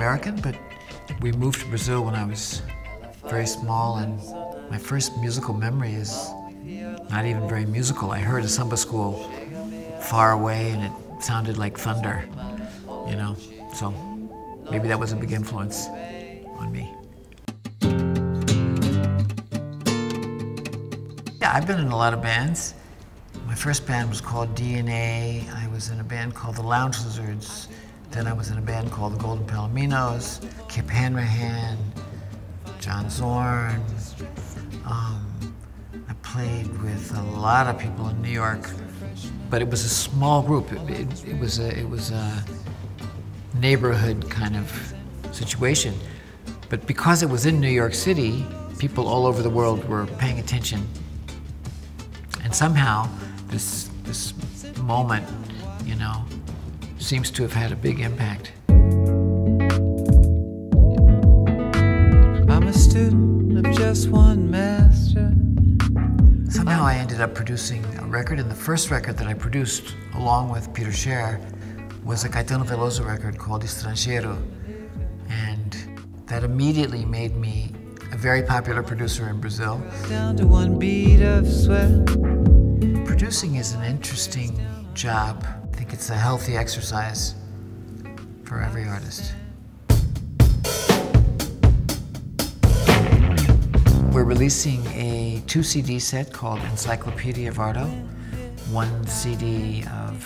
American, but we moved to Brazil when I was very small, and my first musical memory is not even very musical. I heard a samba school far away and it sounded like thunder, you know, so maybe that was a big influence on me. Yeah, I've been in a lot of bands. My first band was called DNA. I was in a band called the Lounge Lizards. Then I was in a band called the Golden Palominos, Kip Hanrahan, John Zorn. I played with a lot of people in New York, but it was a small group. It was a neighborhood kind of situation. But because it was in New York City, people all over the world were paying attention. And somehow, this moment, you know, seems to have had a big impact. I'm a student of just one master. Somehow I ended up producing a record, and the first record that I produced along with Peter Scher was a Caetano Veloso record called Estrangeiro. And that immediately made me a very popular producer in Brazil. Down to one beat of sweat. Producing is an interesting job. I think it's a healthy exercise for every artist. We're releasing a 2-CD set called ENCYCLOPEDIA of Arto. 1 CD of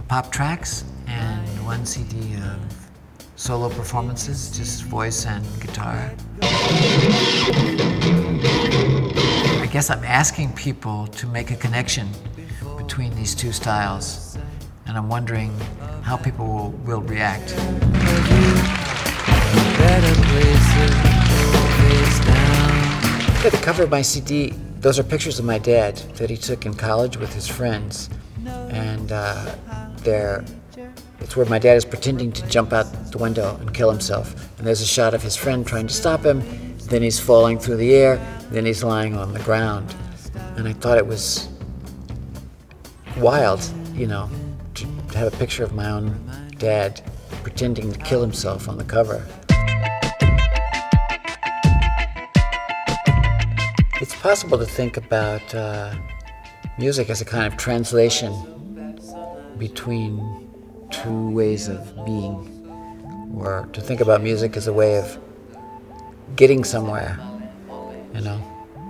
pop tracks and 1 CD of solo performances, just voice and guitar. I guess I'm asking people to make a connection between these two styles, and I'm wondering how people will react. The cover of my CD, those are pictures of my dad that he took in college with his friends, and it's where my dad is pretending to jump out the window and kill himself. And there's a shot of his friend trying to stop him, then he's falling through the air, then he's lying on the ground. And I thought it was wild, you know, to have a picture of my own dad pretending to kill himself on the cover. It's possible to think about music as a kind of translation between two ways of being, or to think about music as a way of getting somewhere, you know,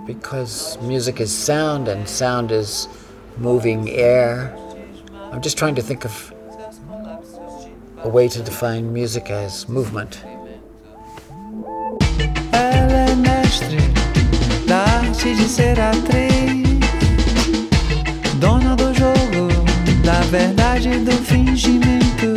because music is sound and sound is moving air. I'm just trying to think of a way to define music as movement. Ela é mestre da arte de ser atriz, dona do jogo, da verdade e do fingimento.